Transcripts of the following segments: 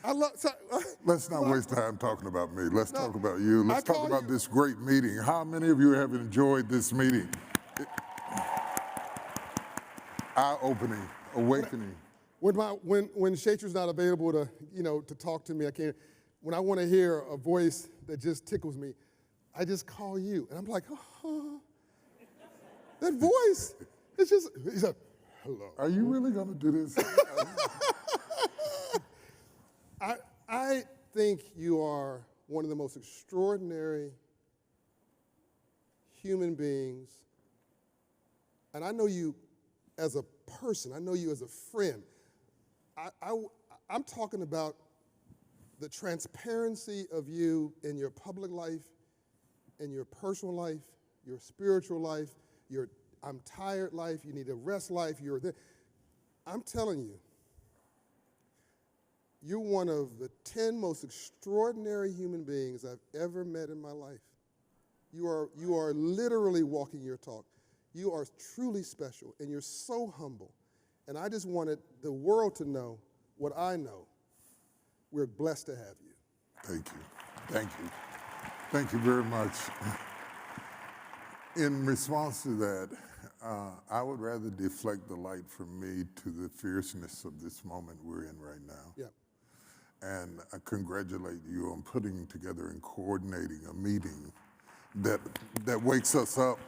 I love. So, Let's not waste time talking about me. Let's talk about you. Let's talk call about you- this great meeting. How many of you have enjoyed this meeting? Eye-opening, awakening. when Shacher's not available to to talk to me, I can't. When I want to hear a voice that just tickles me, I just call you, and I'm like, oh, that voice. It's just. He's like, hello. Are you really going to do this? I think you are one of the most extraordinary human beings, and I know you as a person. I know you as a friend. I'm talking about the transparency of you in your public life, in your personal life, your spiritual life, your I'm tired life, you need a rest life, you're there. I'm telling you, you're one of the 10 most extraordinary human beings I've ever met in my life. You are literally walking your talk. You are truly special, and you're so humble. And I just wanted the world to know what I know. We're blessed to have you. Thank you. Thank you. Thank you very much. In response to that, I would rather deflect the light from me to the fierceness of this moment we're in right now. Yeah. And I congratulate you on putting together and coordinating a meeting that wakes us up,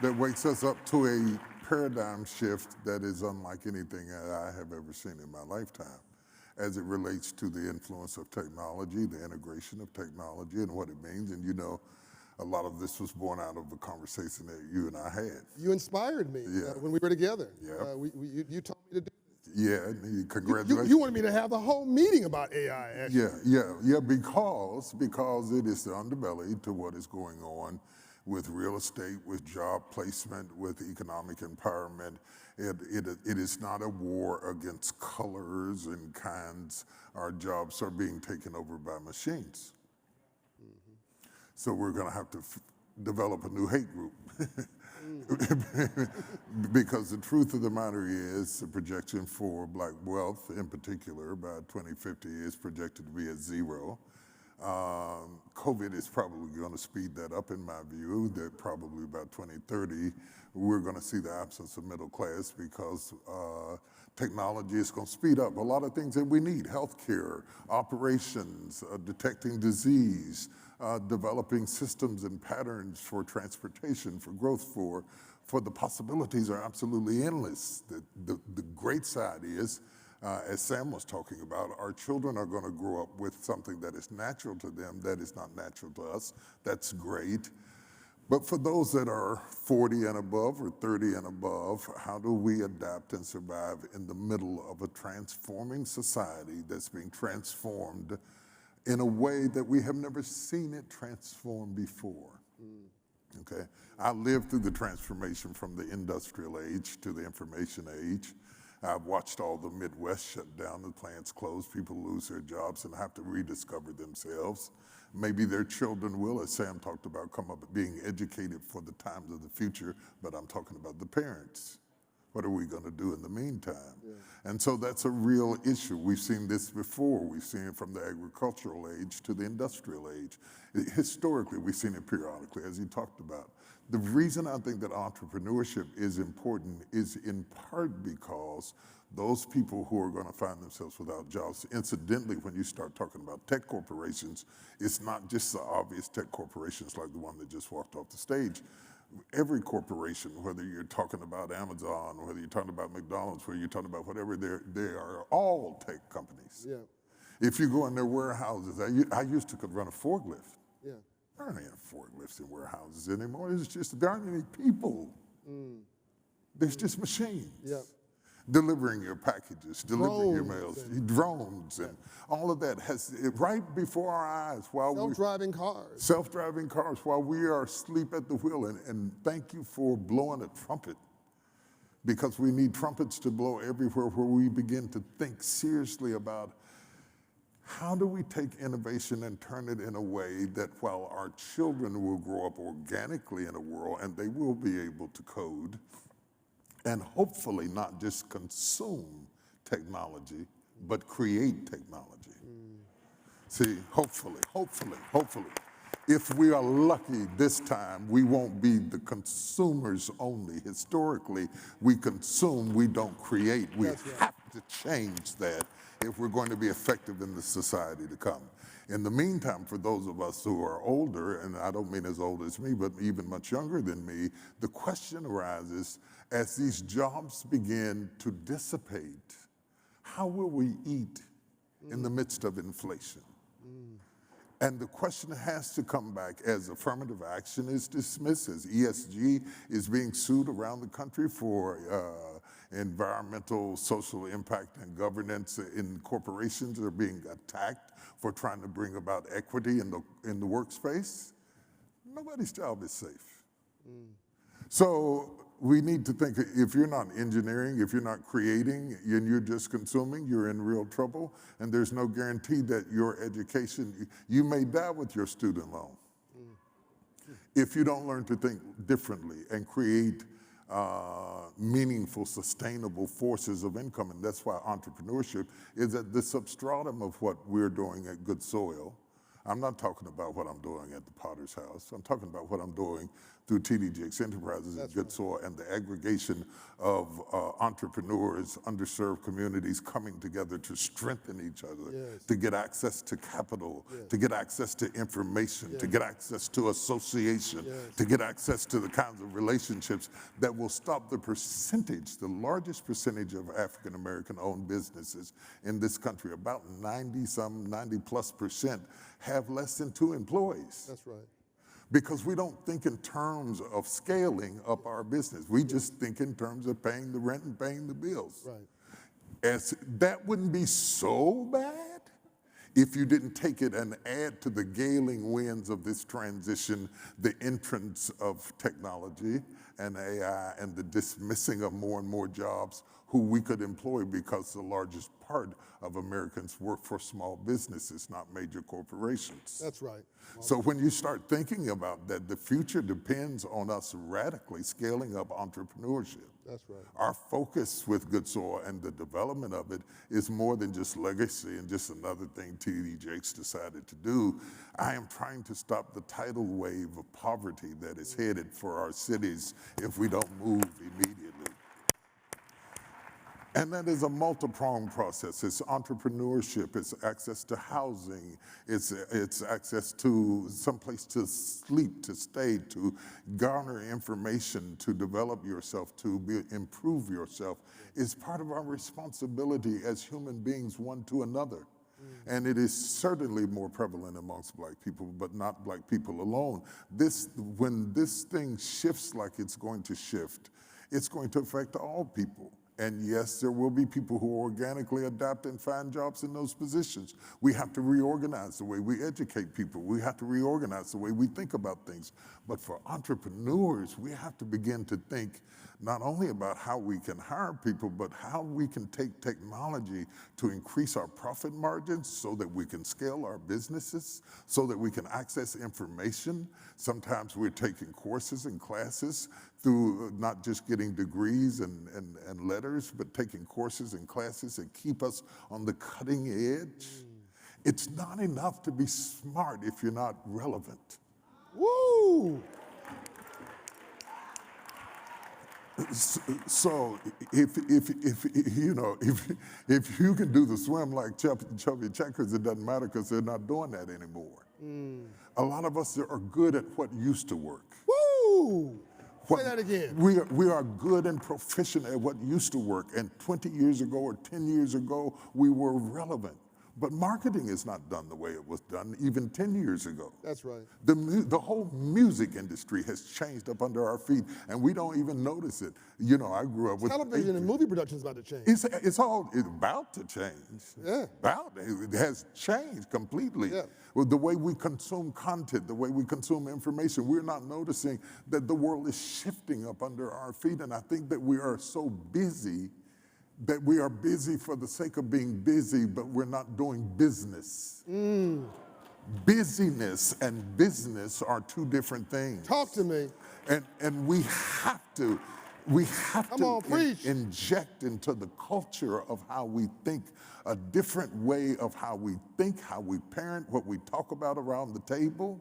to a paradigm shift that is unlike anything that I have ever seen in my lifetime, as it relates to the influence of technology, the integration of technology, and what it means. And a lot of this was born out of a conversation that you and I had. You inspired me when we were together. Yeah. You told me to do this. Yeah, congratulations. You wanted me to have the whole meeting about AI, actually. Yeah, because it is the underbelly to what is going on with real estate, with job placement, with economic empowerment. It is not a war against colors and kinds. Our jobs are being taken over by machines. So we're going to have to develop a new hate group. Because the truth of the matter is the projection for black wealth in particular by 2050 is projected to be at zero. COVID is probably going to speed that up in my view, that probably about 2030, we're going to see the absence of middle class because technology is going to speed up a lot of things that we need: healthcare, operations, detecting disease, developing systems and patterns for transportation, for growth, for the possibilities are absolutely endless. The great side is, as Sam was talking about, our children are going to grow up with something that is natural to them that is not natural to us. That's great. But for those that are 40 and above or 30 and above, how do we adapt and survive in the middle of a transforming society that's being transformed in a way that we have never seen it transform before? Okay, I lived through the transformation from the industrial age to the information age. I've watched all the Midwest shut down, the plants close, people lose their jobs and have to rediscover themselves. Maybe their children will, as Sam talked about, come up being educated for the times of the future, but I'm talking about the parents. What are we going to do in the meantime? Yeah. And so that's a real issue. We've seen this before. We've seen it from the agricultural age to the industrial age. Historically, we've seen it periodically, as you talked about. The reason I think that entrepreneurship is important is in part because those people who are going to find themselves without jobs, incidentally, when you start talking about tech corporations, it's not just the obvious tech corporations like the one that just walked off the stage. Every corporation, whether you're talking about Amazon, whether you're talking about McDonald's, whether you're talking about whatever, they are all tech companies. Yeah. If you go in their warehouses, I used to could run a forklift. Yeah. There aren't any forklifts in warehouses anymore. It's just there aren't any people. There's just machines. Yeah. Delivering your packages, delivering your mails, drones, and all of that has right before our eyes while self-driving cars. Self-driving cars while we are asleep at the wheel. And thank you for blowing a trumpet, because we need trumpets to blow everywhere where we begin to think seriously about how do we take innovation and turn it in a way that while our children will grow up organically in a world and they will be able to code, and hopefully not just consume technology, but create technology. See, hopefully, if we are lucky this time, we won't be the consumers only. Historically, we consume, we don't create. We have to change that if we're going to be effective in the society to come. In the meantime, for those of us who are older, and I don't mean as old as me, but even much younger than me, the question arises, as these jobs begin to dissipate, how will we eat in the midst of inflation? And the question has to come back as affirmative action is dismissed, as ESG is being sued around the country for environmental, social impact and governance in corporations that are being attacked for trying to bring about equity in the workspace. Nobody's job is safe. So we need to think, if you're not engineering, if you're not creating, and you're just consuming, you're in real trouble, and there's no guarantee that your education, you may die with your student loan. If you don't learn to think differently and create meaningful, sustainable forces of income, and that's why entrepreneurship is at the substratum of what we're doing at Good Soil. I'm not talking about what I'm doing at the Potter's House. I'm talking about what I'm doing through TD Jakes Enterprises at Good Soil and the aggregation of entrepreneurs, underserved communities coming together to strengthen each other, to get access to capital, to get access to information, to get access to association, to get access to the kinds of relationships that will stop the percentage, the largest percentage of African American owned businesses in this country, about 90+ % have less than 2 employees. That's right. Because we don't think in terms of scaling up our business. We just think in terms of paying the rent and paying the bills. Right. As that wouldn't be so bad if you didn't take it and add to the galing winds of this transition the entrance of technology and AI and the dismissing of more and more jobs who we could employ, because the largest part of Americans work for small businesses, not major corporations. That's right. So when you start thinking about that, the future depends on us radically scaling up entrepreneurship. That's right. Our focus with Good Soil and the development of it is more than just legacy and just another thing TD Jakes decided to do. I am trying to stop the tidal wave of poverty that is headed for our cities if we don't move immediately. And that is a multi-pronged process. It's entrepreneurship, it's access to housing, it's access to someplace to sleep, to stay, to garner information, to develop yourself, to improve yourself. It's part of our responsibility as human beings one to another. And it is certainly more prevalent amongst Black people, but not Black people alone. When this thing shifts like it's going to shift, it's going to affect all people. And yes, there will be people who organically adapt and find jobs in those positions. We have to reorganize the way we educate people. We have to reorganize the way we think about things. But for entrepreneurs, we have to begin to think not only about how we can hire people, but how we can take technology to increase our profit margins so that we can scale our businesses, so that we can access information. Sometimes we're taking courses and classes through not just getting degrees and letters, but taking courses and classes that keep us on the cutting edge. It's not enough to be smart if you're not relevant. Woo! So if you can do the swim like Chubby Checkers, it doesn't matter because they're not doing that anymore. A lot of us are good at what used to work. Woo! Say that again. We are good and proficient at what used to work, and 20 years ago or 10 years ago, we were relevant. But marketing is not done the way it was done even 10 years ago. That's right. The whole music industry has changed up under our feet, and we don't even notice it. You know, I grew up with Television and movie production is about to change. It's about to change. Yeah. It has changed completely. Yeah. With the way we consume content, the way we consume information, we're not noticing that the world is shifting up under our feet, and I think that we are so busy that we are busy for the sake of being busy, but we're not doing business. Busyness and business are two different things. Talk to me. And we have to We have Come to on, preach. inject into the culture of how we think a different way of how we think, how we parent, what we talk about around the table,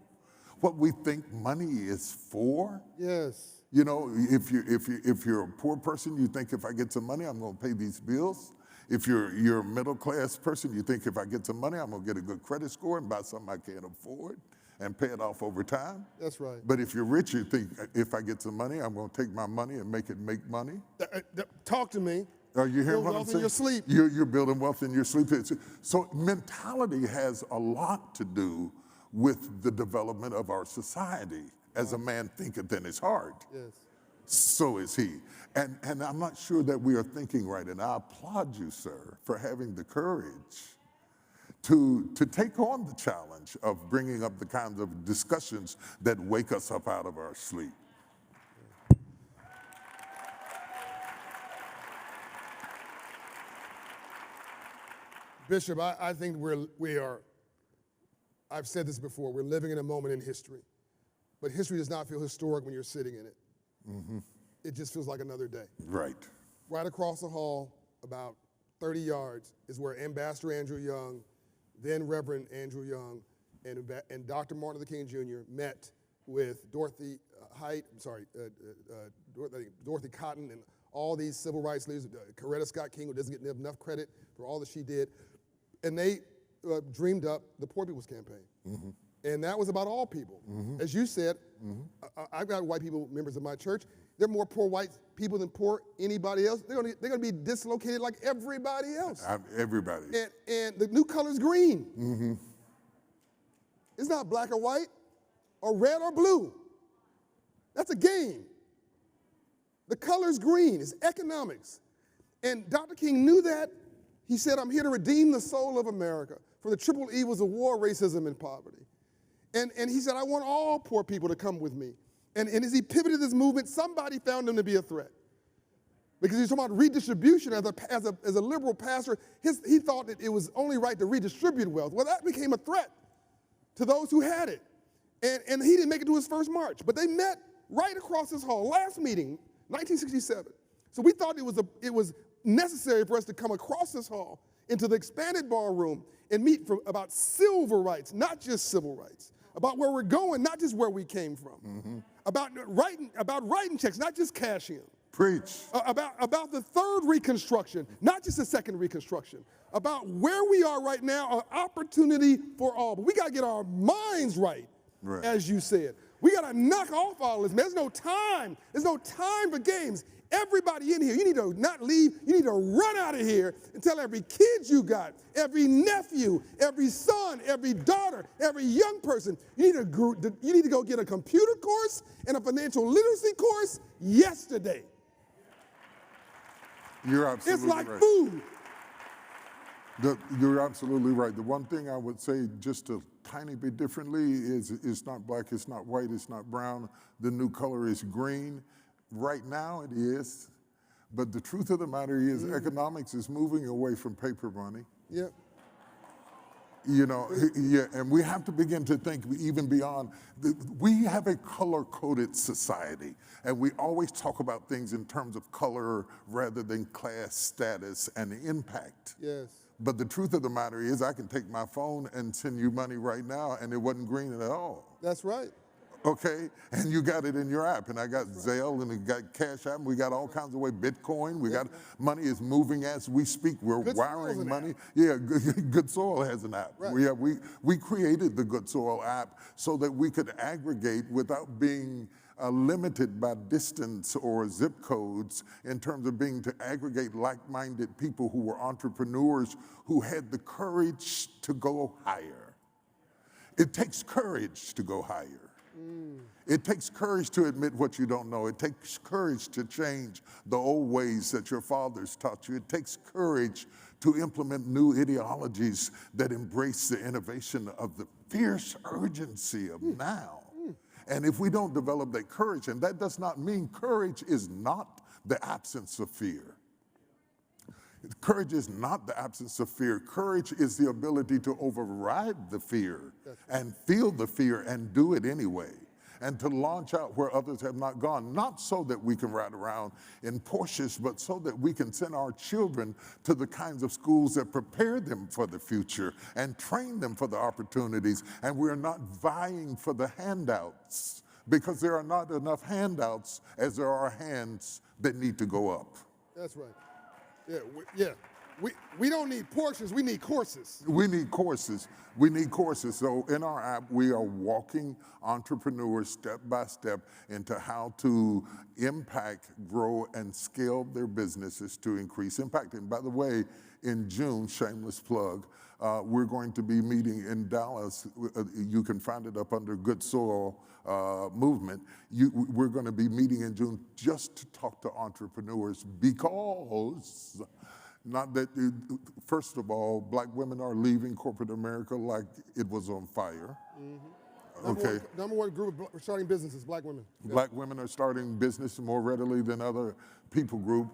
what we think money is for. Yes. You know, if you're a poor person, you think if I get some money, I'm going to pay these bills. If you're a middle class person, you think if I get some money, I'm going to get a good credit score and buy something I can't afford and pay it off over time. That's right. But if you're rich, you think if I get some money, I'm going to take my money and make it make money. Talk to me. Are you hearing Build what I'm wealth in saying? your sleep. You're building wealth in your sleep. So mentality has a lot to do with the development of our society. As a man thinketh in his heart, Yes. so is he. And I'm not sure that we are thinking right. And I applaud you, sir, for having the courage to take on the challenge of bringing up the kinds of discussions that wake us up out of our sleep. Bishop, I think we are, I've said this before, we're living in a moment in history. But history does not feel historic when you're sitting in it. Mm-hmm. It just feels like another day. Right. Right across the hall, about 30 yards, is where Ambassador Andrew Young, then Reverend Andrew Young, and Dr. Martin Luther King Jr. met with Dorothy Dorothy Cotton and all these civil rights leaders, Coretta Scott King, who doesn't get enough credit for all that she did. And they dreamed up the Poor People's Campaign. Mm-hmm. And that was about all people. Mm-hmm. As you said, I've got white people, members of my church. There are more poor white people than poor anybody else. They're gonna be dislocated like everybody else. Everybody. And the new color is green. Mm-hmm. It's not black or white or red or blue. That's a game. The color is green. It's economics. And Dr. King knew that. He said, I'm here to redeem the soul of America from the triple evils of war, racism, and poverty. And he said, I want all poor people to come with me. And as he pivoted this movement, somebody found him to be a threat. Because he was talking about redistribution. As a liberal pastor, he thought that it was only right to redistribute wealth. Well, that became a threat to those who had it. And he didn't make it to his first march. But they met right across this hall, last meeting, 1967. So we thought it was necessary for us to come across this hall into the expanded ballroom and meet about civil rights, not just civil rights, about where we're going, not just where we came from, about writing checks, not just cashing them. Preach. About the third Reconstruction, not just the second Reconstruction, about where we are right now, an opportunity for all. But we got to get our minds right, as you said. We got to knock off all this, man. There's no time. There's no time for games. Everybody in here, you need to not leave. You need to run out of here and tell every kid you got, every nephew, every son, every daughter, every young person, you need to go get a computer course and a financial literacy course yesterday. You're absolutely right. It's like food. You're absolutely right. The one thing I would say just a tiny bit differently is it's not black, it's not white, it's not brown. The new color is green. Right now it is, but the truth of the matter is economics is moving away from paper money. Yep. You know, and we have to begin to think even beyond. We have a color-coded society, and we always talk about things in terms of color rather than class status and impact. Yes. But the truth of the matter is I can take my phone and send you money right now, and it wasn't green at all. That's right. Okay, and you got it in your app, and I got Zelle, and we got Cash App, and we got all kinds of ways, Bitcoin, we got money is moving as we speak. We're wiring money. Yeah, Good Soil has an app. Right. We created the Good Soil app so that we could aggregate without being limited by distance or zip codes in terms of being to aggregate like-minded people who were entrepreneurs who had the courage to go higher. It takes courage to go higher. It takes courage to admit what you don't know. It takes courage to change the old ways that your fathers taught you. It takes courage to implement new ideologies that embrace the innovation of the fierce urgency of now. And if we don't develop that courage, and that does not mean courage is not the absence of fear. Courage is not the absence of fear. Courage is the ability to override the fear and feel the fear and do it anyway. and to launch out where others have not gone, not so that we can ride around in Porsches, but so that we can send our children to the kinds of schools that prepare them for the future and train them for the opportunities. And we're not vying for the handouts, because there are not enough handouts as there are hands that need to go up. That's right. Yeah. We don't need Porsches, we need courses. We need courses. We need courses. So in our app, we are walking entrepreneurs step by step into how to impact, grow, and scale their businesses to increase impact. And by the way, in June, shameless plug, we're going to be meeting in Dallas. You can find it up under Good Soil Movement. We're going to be meeting in June just to talk to entrepreneurs, because not that, first of all, black women are leaving corporate America like it was on fire. Okay. Number one group of starting businesses, black women. Black women are starting business more readily than other people group.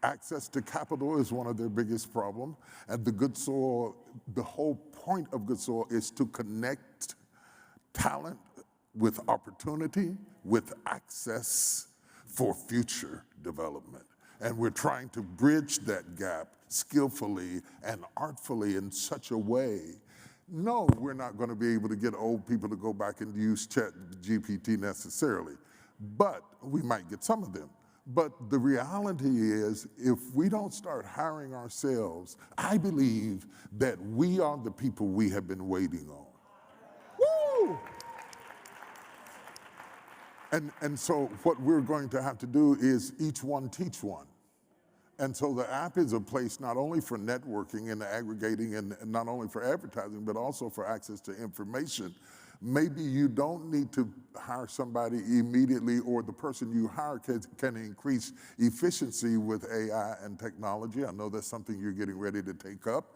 Access to capital is one of their biggest problems. And the Good Soil, the whole point of Good Soil is to connect talent with opportunity, with access for future development. And we're trying to bridge that gap skillfully and artfully in such a way. No, we're not going to be able to get old people to go back and use ChatGPT necessarily, but we might get some of them. But the reality is, if we don't start hiring ourselves, I believe that we are the people we have been waiting on. Woo! And so what we're going to have to do is each one teach one. And so the app is a place not only for networking and aggregating, and not only for advertising, but also for access to information. Maybe you don't need to hire somebody immediately, or the person you hire can increase efficiency with AI and technology. I know that's something you're getting ready to take up.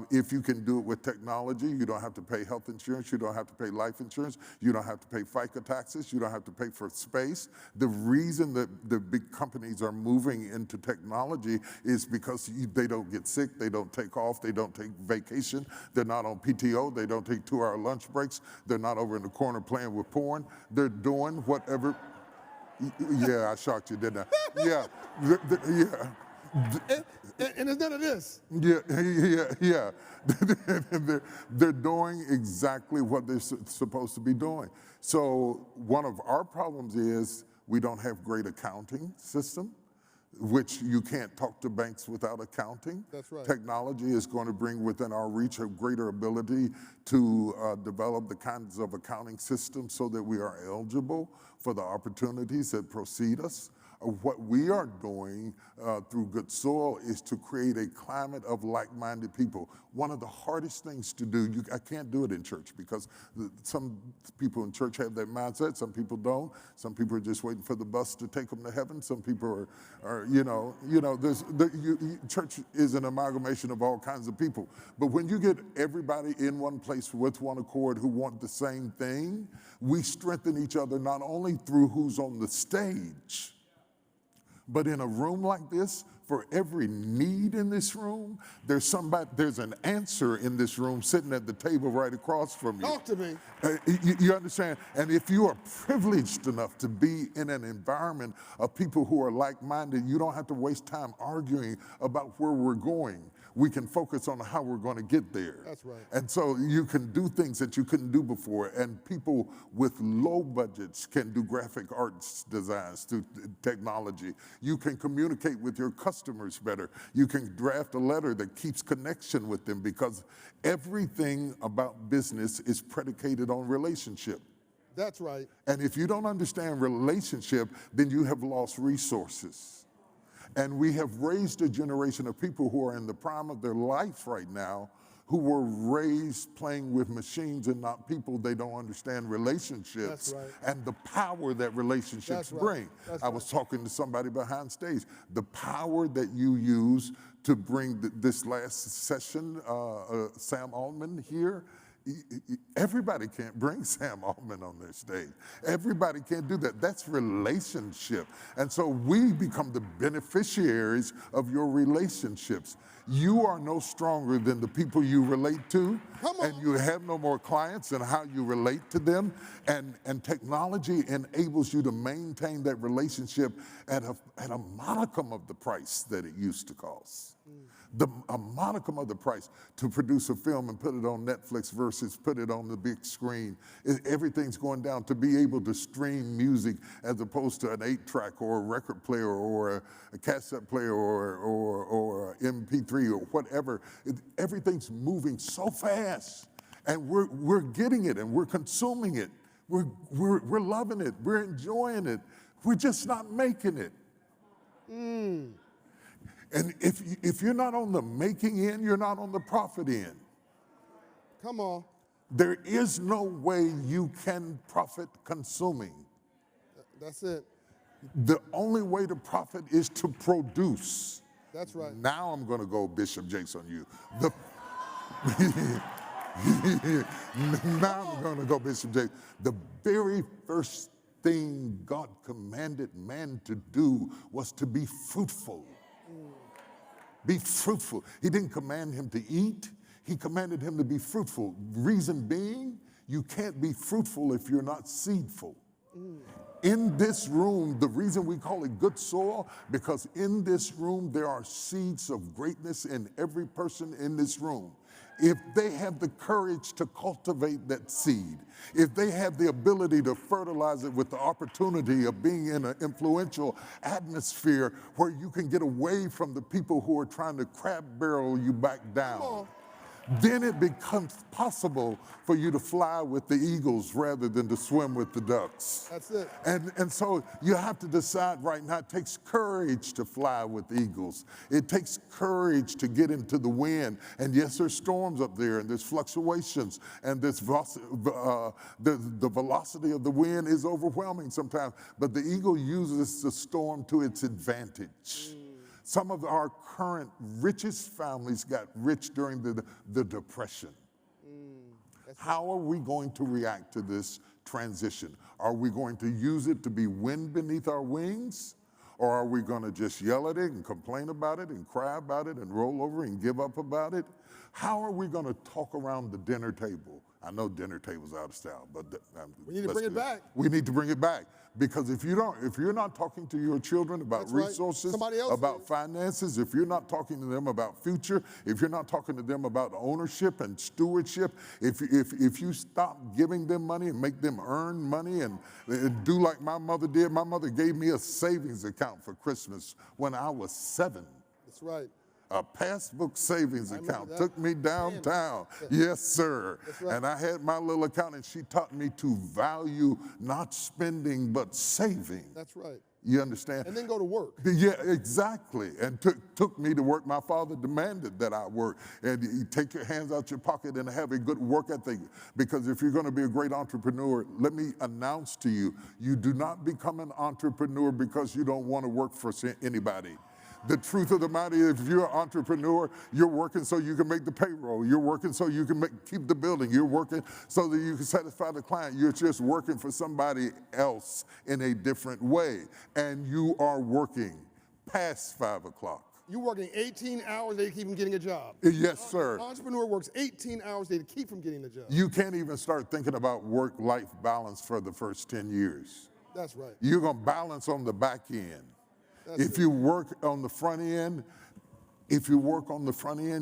If you can do it with technology, you don't have to pay health insurance, you don't have to pay life insurance, you don't have to pay FICA taxes, you don't have to pay for space. The reason that the big companies are moving into technology is because they don't get sick, they don't take off, they don't take vacation, they're not on PTO, they don't take 2-hour lunch breaks, they're not over in the corner playing with porn, they're doing whatever. Yeah, I shocked you, didn't I? Yeah, yeah. And it's none of this. Yeah. They're doing exactly what they're supposed to be doing. So one of our problems is we don't have great accounting system, which you can't talk to banks without accounting. That's right. Technology is going to bring within our reach a greater ability to develop the kinds of accounting systems so that we are eligible for the opportunities that precede us. What we are doing through Good Soil is to create a climate of like-minded people. One of the hardest things to do, I can't do it in church, because some people in church have that mindset, some people don't. Some people are just waiting for the bus to take them to heaven. Some people are church is an amalgamation of all kinds of people. But when you get everybody in one place with one accord who want the same thing, we strengthen each other not only through who's on the stage, but in a room like this, for every need in this room, there's an answer in this room sitting at the table right across from you. Talk to me. You understand? And if you are privileged enough to be in an environment of people who are like-minded, you don't have to waste time arguing about where we're going. We can focus on how we're going to get there. That's right. And so you can do things that you couldn't do before. And people with low budgets can do graphic arts designs through technology. You can communicate with your customers better. You can draft a letter that keeps connection with them, because everything about business is predicated on relationship. That's right. And if you don't understand relationship, then you have lost resources. And we have raised a generation of people who are in the prime of their life right now, who were raised playing with machines and not people. They don't understand relationships. That's right. And the power that relationships That's right. bring. That's I was talking to somebody behind stage. The power that you use to bring this last session, Sam Altman here, everybody can't bring Sam Altman on their stage. Everybody can't do that. That's relationship. And so we become the beneficiaries of your relationships. You are no stronger than the people you relate to, and you have no more clients than how you relate to them. And technology enables you to maintain that relationship at a modicum of the price that it used to cost. A modicum of the price to produce a film and put it on Netflix versus put it on the big screen. Everything's going down. To be able to stream music as opposed to an 8-track or a record player or a cassette player or MP3 or whatever. Everything's moving so fast, and we're getting it and we're consuming it. We're loving it. We're enjoying it. We're just not making it. And if you're not on the making end, you're not on the profit end. Come on. There is no way you can profit consuming. That's it. The only way to profit is to produce. That's right. Now I'm going to go Bishop Jakes on you. Now I'm going to go Bishop Jakes. The very first thing God commanded man to do was to be fruitful. Be fruitful. He didn't command him to eat. He commanded him to be fruitful. Reason being, you can't be fruitful if you're not seedful. In this room, the reason we call it good soil, because in this room there are seeds of greatness in every person in this room. If they have the courage to cultivate that seed, if they have the ability to fertilize it with the opportunity of being in an influential atmosphere where you can get away from the people who are trying to crab barrel you back down, then it becomes possible for you to fly with the eagles rather than to swim with the ducks. That's it. And so you have to decide right now, it takes courage to fly with eagles. It takes courage to get into the wind. And yes, there's storms up there, and there's fluctuations, and the velocity of the wind is overwhelming sometimes. But the eagle uses the storm to its advantage. Some of our current richest families got rich during the Depression. How are we going to react to this transition? Are we going to use it to be wind beneath our wings? Or are we going to just yell at it and complain about it and cry about it and roll over and give up about it? How are we going to talk around the dinner table? I know dinner table's out of style, but we need to bring it back. We need to bring it back, because if you're not talking to your children about That's right. resources, Somebody else about is. finances, if you're not talking to them about future, if you're not talking to them about ownership and stewardship, if you stop giving them money and make them earn money and do like my mother did. My mother gave me a savings account for Christmas when I was 7. That's right. A passbook savings account that. took me downtown. Yes, sir. That's right. And I had my little account, and she taught me to value not spending but saving. That's right. You understand? And then go to work. Yeah, exactly. And took me to work. My father demanded that I work. And you take your hands out your pocket and have a good work ethic. Because if you're going to be a great entrepreneur, let me announce to you, you do not become an entrepreneur because you don't want to work for anybody. The truth of the matter is, if you're an entrepreneur, you're working so you can make the payroll. You're working so you can keep the building. You're working so that you can satisfy the client. You're just working for somebody else in a different way. And you are working past 5 o'clock. You're working 18 hours a day to keep from getting a job. Yes, sir. An entrepreneur works 18 hours a day to keep from getting the job. You can't even start thinking about work-life balance for the first 10 years. That's right. You're going to balance on the back end. If you work on the front end,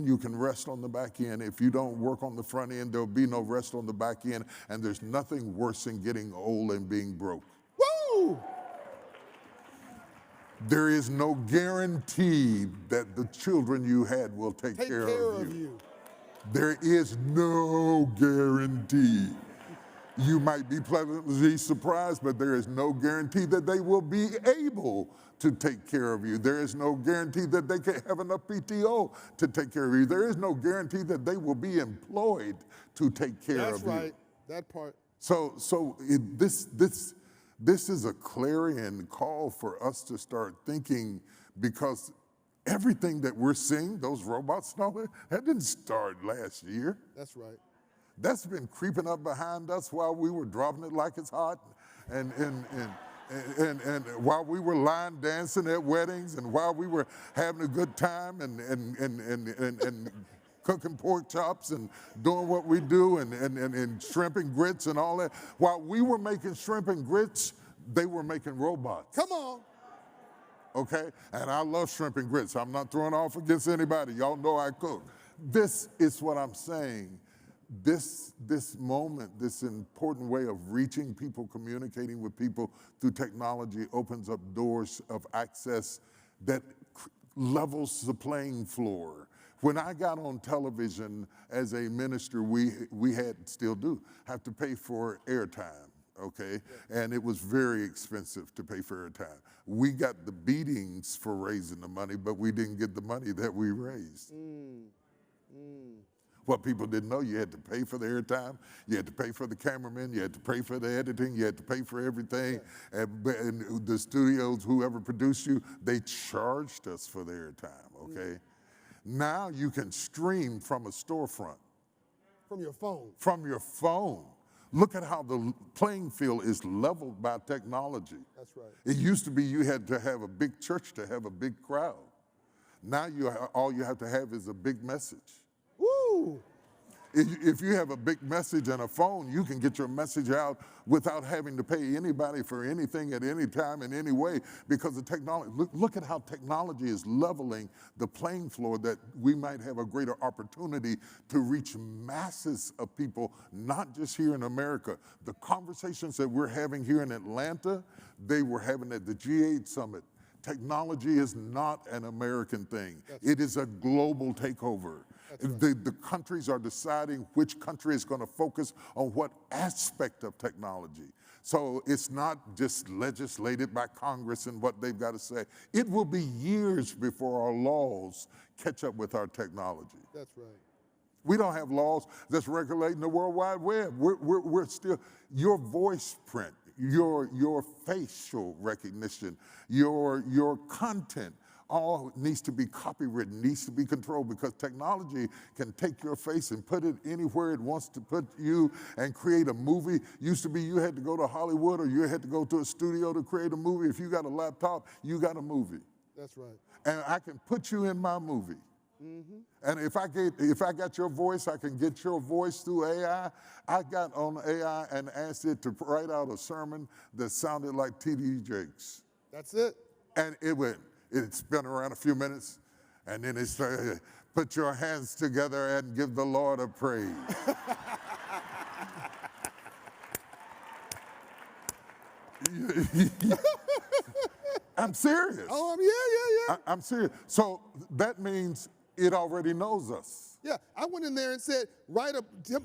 you can rest on the back end. If you don't work on the front end, there'll be no rest on the back end. And there's nothing worse than getting old and being broke. Woo! There is no guarantee that the children you had will take care of you. There is no guarantee. You might be pleasantly surprised, but there is no guarantee that they will be able to take care of you. There is no guarantee that they can have enough PTO to take care of you. There is no guarantee that they will be employed to take care of you. That's right, that part. So this is a clarion call for us to start thinking, because everything that we're seeing, those robots, that didn't start last year. That's right. That's been creeping up behind us while we were dropping it like it's hot, and while we were line dancing at weddings, and while we were having a good time, and cooking pork chops and doing what we do, and shrimp and grits and all that. While we were making shrimp and grits, they were making robots. Come on. Okay? And I love shrimp and grits. I'm not throwing off against anybody. Y'all know I cook. This is what I'm saying. This moment, this important way of reaching people, communicating with people through technology opens up doors of access that levels the playing floor. When I got on television as a minister, we had, still do, have to pay for airtime, okay? And it was very expensive to pay for airtime. We got the beatings for raising the money, but we didn't get the money that we raised. What people didn't know, you had to pay for the airtime, you had to pay for the cameraman, you had to pay for the editing, you had to pay for everything. And the studios, whoever produced you, they charged us for the airtime, okay? Now you can stream from a storefront. From your phone. From your phone. Look at how the playing field is leveled by technology. That's right. It used to be you had to have a big church to have a big crowd. Now all you have to have is a big message. Woo! If you have a big message and a phone, you can get your message out without having to pay anybody for anything at any time in any way, because the technology, look at how technology is leveling the playing floor, that we might have a greater opportunity to reach masses of people, not just here in America. The conversations that we're having here in Atlanta, they were having at the G8 summit. Technology is not an American thing. It is a global takeover. Right. The countries are deciding which country is going to focus on what aspect of technology. So it's not just legislated by Congress and what they've got to say. It will be years before our laws catch up with our technology. That's right. We don't have laws that's regulating the World Wide Web. We're still, your voice print, your facial recognition, your content, all needs to be copywritten, needs to be controlled, because technology can take your face and put it anywhere it wants to put you and create a movie. Used to be you had to go to Hollywood or you had to go to a studio to create a movie. If you got a laptop, you got a movie. That's right. And I can put you in my movie. And if I got your voice, I can get your voice through AI. I got on AI and asked it to write out a sermon that sounded like T.D. Jakes. That's it. And it spun around a few minutes, and then it started, put your hands together and give the Lord a praise. I'm serious. Oh, yeah. I'm serious. So that means it already knows us. Yeah, I went in there and said,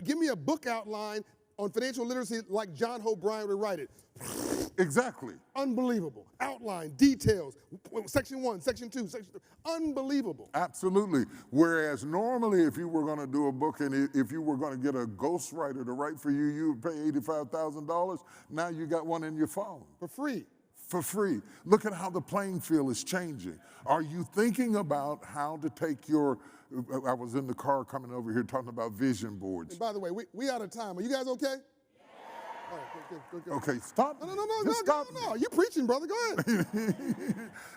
give me a book outline on financial literacy like John Hope Bryant would write it. Exactly. Unbelievable. Outline, details, section 1, section 2, section 3. Unbelievable. Absolutely. Whereas normally if you were going to do a book and if you were going to get a ghostwriter to write for you, you would pay $85,000. Now you got one in your phone. For free. For free. Look at how the playing field is changing. Are you thinking about how to take I was in the car coming over here talking about vision boards. And by the way, we out of time. Are you guys okay? All right, good. Okay, stop. No. You preaching, brother. Go ahead.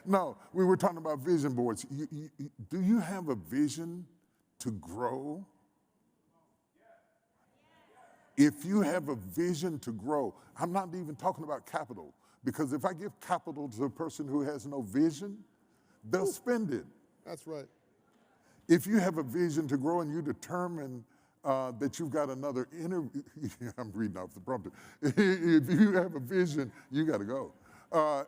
No, we were talking about vision boards. Do you have a vision to grow? If you have a vision to grow, I'm not even talking about capital, because if I give capital to a person who has no vision, they'll spend it. That's right. If you have a vision to grow and you determine that you've got another I'm reading off the prompter. If you have a vision, you got to go. I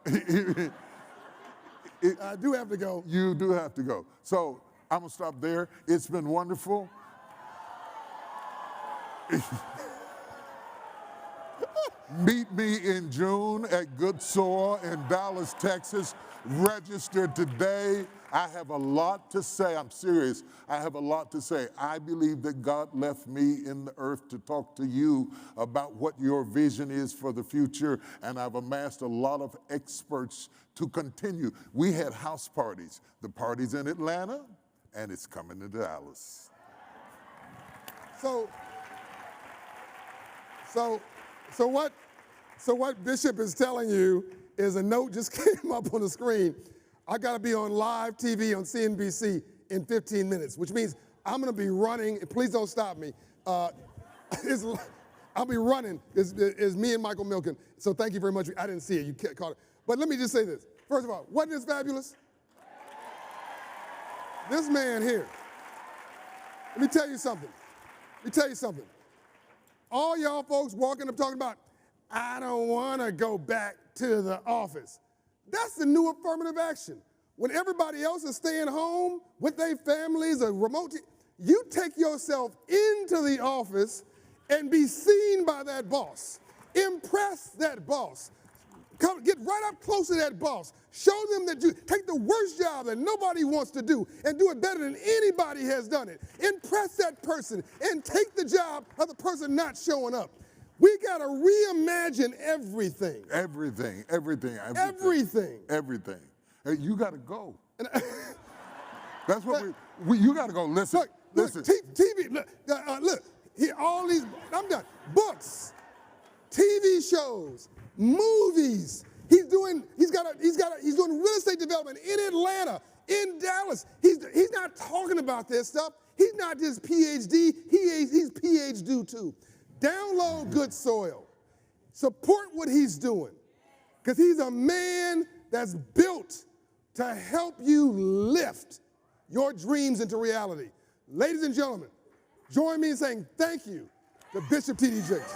do have to go. You do have to go. So I'm going to stop there. It's been wonderful. Meet me in June at Good Soil in Dallas, Texas. Register today. I have a lot to say. I'm serious. I have a lot to say. I believe that God left me in the earth to talk to you about what your vision is for the future, and I've amassed a lot of experts to continue. We had house parties. The party's in Atlanta, and it's coming to Dallas. So So, so what Bishop is telling you is a note just came up on the screen. I got to be on live TV on CNBC in 15 minutes, which means I'm going to be running. Please don't stop me. I'll be running. Is me and Michael Milken. So thank you very much. I didn't see it. You caught it. But let me just say this. First of all, wasn't this fabulous? This man here. Let me tell you something. All y'all folks walking up talking about, I don't want to go back to the office. That's the new affirmative action. When everybody else is staying home with their families or remote, you take yourself into the office and be seen by that boss. Impress that boss. Come, get right up close to that boss. Show them that you take the worst job that nobody wants to do and do it better than anybody has done it. Impress that person and take the job of the person not showing up. We got to reimagine everything. Everything. Hey, you got to go. That's what you got to go. Listen. Listen. TV. Look. Here, all these. I'm done. Books, TV shows, movies. He's doing real estate development in Atlanta, in Dallas. He's not talking about this stuff. He's not just PhD. He's PhD too. Download Good Soil. Support what he's doing, because he's a man that's built to help you lift your dreams into reality. Ladies and gentlemen, join me in saying thank you to Bishop T.D. Jakes.